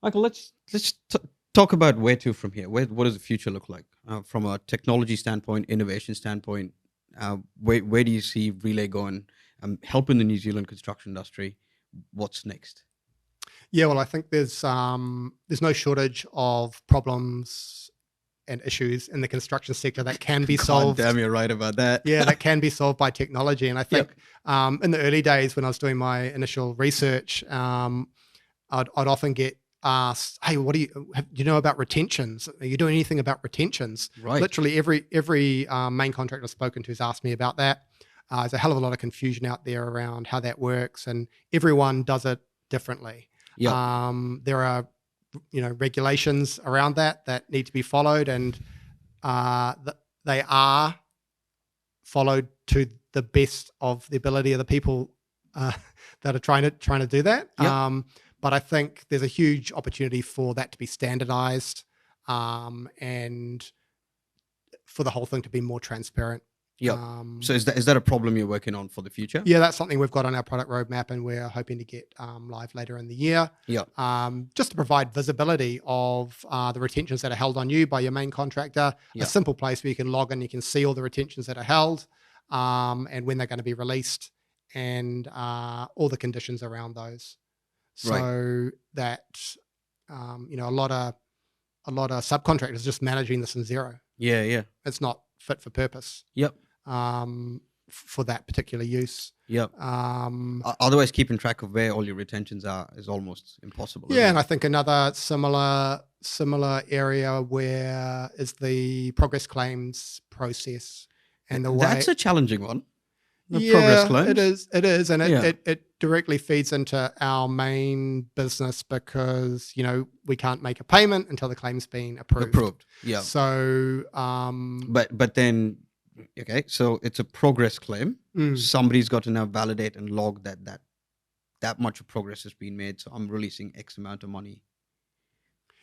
Michael, let's talk about where to from here. What does the future look like from a technology standpoint, innovation standpoint? Where do you see Relay going? Helping the New Zealand construction industry. What's next? Yeah, well, I think there's no shortage of problems and issues in the construction sector that can be God solved. damn, you're right about that. Yeah, that can be solved by technology. And I think in the early days when I was doing my initial research, I'd often get asked, "Hey, do you know about retentions? Are you doing anything about retentions?" Right. Literally every main contractor I've spoken to has asked me about that. There's a hell of a lot of confusion out there around how that works, and everyone does it differently. Yeah. There are regulations around that need to be followed, and they are followed to the best of the ability of the people that are trying to do that. Yep. But I think there's a huge opportunity for that to be standardized, and for the whole thing to be more transparent. Yep. So is that a problem you're working on for the future? Yeah, that's something we've got on our product roadmap, and we're hoping to get live later in the year. Yeah. Just to provide visibility of the retentions that are held on you by your main contractor. Yeah. A simple place where you can log in, you can see all the retentions that are held, and when they're going to be released, and all the conditions around those. So that a lot of subcontractors just managing this in Xero. Yeah, yeah. It's not fit for purpose. Yep. For that particular use. Yep. Otherwise, keeping track of where all your retentions are is almost impossible. Yeah, and I think another similar area where is the progress claims process, and the way that's a challenging one. Progress claims. It is, and it directly feeds into our main business because we can't make a payment until the claim's been approved. Yeah. So, but then. Okay, so it's a progress claim. Somebody's got to now validate and log that much of progress has been made. So I'm releasing X amount of money.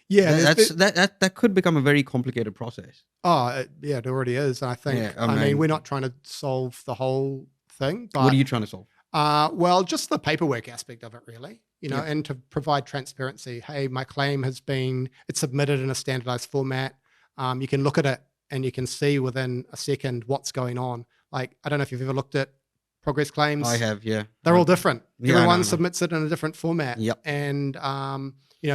Yeah, that could become a very complicated process. Oh, it already is. I think. Yeah, I mean, we're not trying to solve the whole thing. But, what are you trying to solve? Well, just the paperwork aspect of it, really. And to provide transparency. Hey, my claim it's submitted in a standardized format. You can look at it, and you can see within a second what's going on. Like, I don't know if you've ever looked at progress claims. I have, yeah. They're all different. Yeah, Everyone submits it in a different format. Yep. And,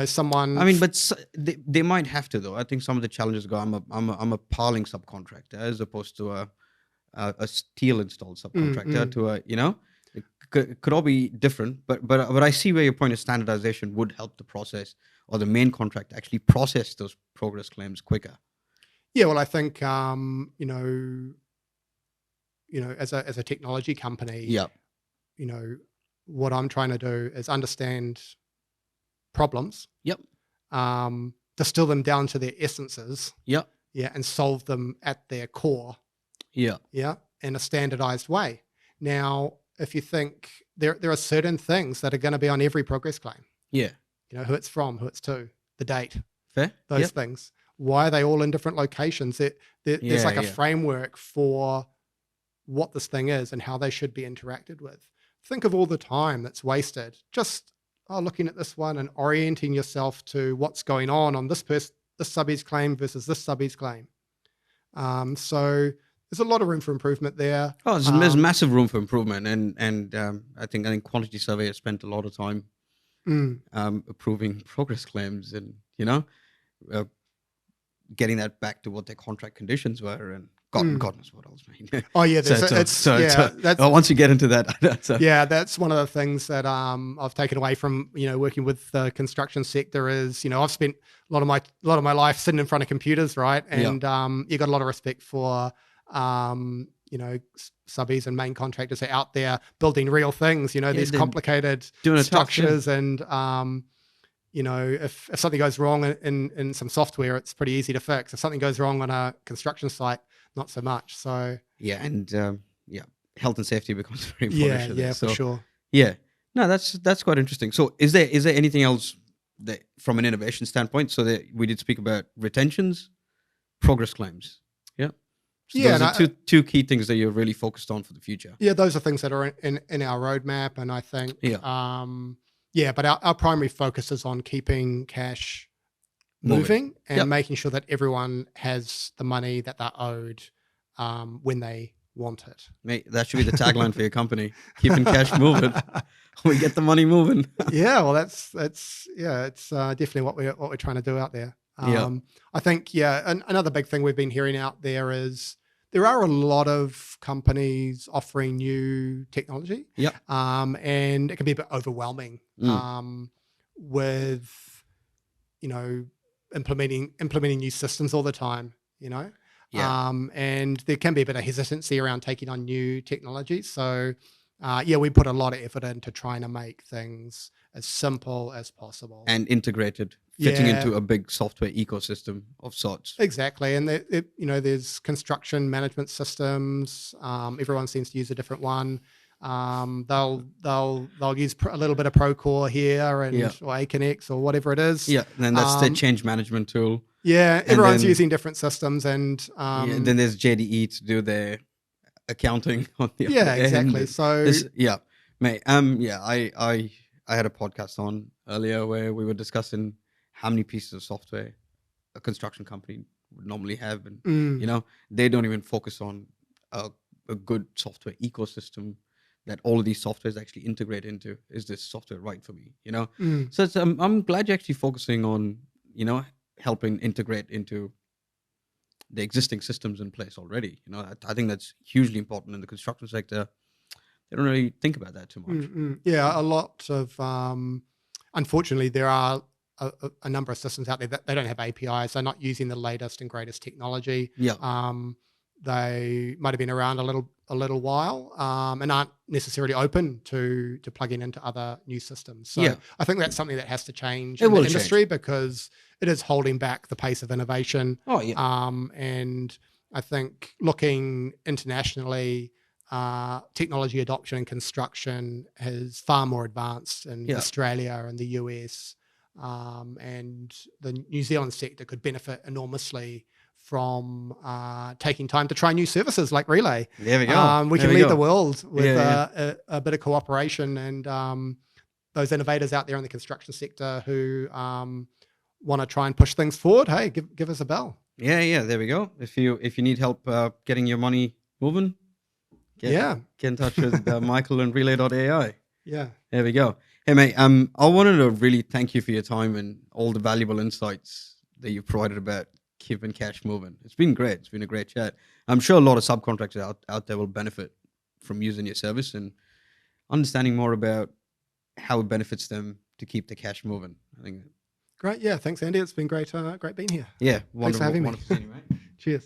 someone... I mean, but they might have to, though. I think some of the challenges go, I'm a piling subcontractor as opposed to a steel installed subcontractor to it could all be different. But I see where your point of standardization would help the process, or the main contractor actually process those progress claims quicker. Yeah, well, I think as a technology company, what I'm trying to do is understand problems. Yep. Distill them down to their essences. Yep. Yeah, and solve them at their core. Yeah. Yeah, in a standardized way. Now, if you think there are certain things that are going to be on every progress claim. Yeah. Who it's from, who it's to, the date. Fair. Those things. Why are they all in different locations? There's like a framework for what this thing is and how they should be interacted with. Think of all the time that's wasted just looking at this one and orienting yourself to what's going on this subby's claim versus this subby's claim. So there's a lot of room for improvement there. Oh, there's massive room for improvement, and I think quantity surveyors spent a lot of time approving progress claims, and getting that back to what their contract conditions were, and God knows what else, man. Oh yeah, once you get into that, that's one of the things that I've taken away from working with the construction sector is I've spent a lot of my life sitting in front of computers, right? And you got a lot of respect for subbies and main contractors are out there building real things. These complicated structures, and if something goes wrong in some software, it's pretty easy to fix. If something goes wrong on a construction site, not so much. So health and safety becomes very important. Yeah, for sure. Yeah, no, that's quite interesting. So, is there anything else that, from an innovation standpoint? So that we did speak about retentions, progress claims. Yeah. So those are two key things that you're really focused on for the future. Yeah, those are things that are in our roadmap, and I think Yeah, but our primary focus is on keeping cash moving and Yep. making sure that everyone has the money that they're owed when they want it. Mate, that should be the tagline for your company. Keeping cash moving. We get the money moving. Yeah, well, that's yeah, it's definitely what we're trying to do out there. Yeah. I think another big thing we've been hearing out there is there are a lot of companies offering new technology. Yep. And it can be a bit overwhelming with implementing new systems all the time. Yeah. And there can be a bit of hesitancy around taking on new technology. So, we put a lot of effort into trying to make things as simple as possible and integrated, fitting into a big software ecosystem of sorts. Exactly, and there's construction management systems. Everyone seems to use a different one. They'll use a little bit of Procore here or Aconex or whatever it is. Yeah, and then that's the change management tool. Yeah, everyone's using different systems, and then there's JDE to do their accounting on the other end. Exactly. So mate. I had a podcast on earlier where we were discussing how many pieces of software a construction company would normally have, and they don't even focus on a good software ecosystem that all of these softwares actually integrate into. Is this software right for me? So it's, I'm glad you're actually focusing on helping integrate into the existing systems in place already. I think that's hugely important in the construction sector. They don't really think about that too much. Yeah, a lot of unfortunately there are a number of systems out there that they don't have APIs. They're not using the latest and greatest technology. Yeah. They might have been around a little while and aren't necessarily open to plugging into other new systems. So I think that's something that has to change in the industry because it is holding back the pace of innovation. Oh yeah. And I think looking internationally, technology adoption in construction is far more advanced in Australia and the US, and the New Zealand sector could benefit enormously from taking time to try new services like Relay. There we go. We can lead the world with a bit of cooperation, and those innovators out there in the construction sector who want to try and push things forward, hey, give us a bell. Yeah, there we go. If you need help getting your money moving, get in touch with Michael and Relay.ai. Yeah. There we go. Hey mate, I wanted to really thank you for your time and all the valuable insights that you provided about keeping cash moving. It's been great. It's been a great chat. I'm sure a lot of subcontractors out there will benefit from using your service and understanding more about how it benefits them to keep the cash moving. I think. Great. Yeah. Thanks, Andy. It's been great being here. Yeah. Thanks for having me. Wonderful seeing you, mate. Cheers.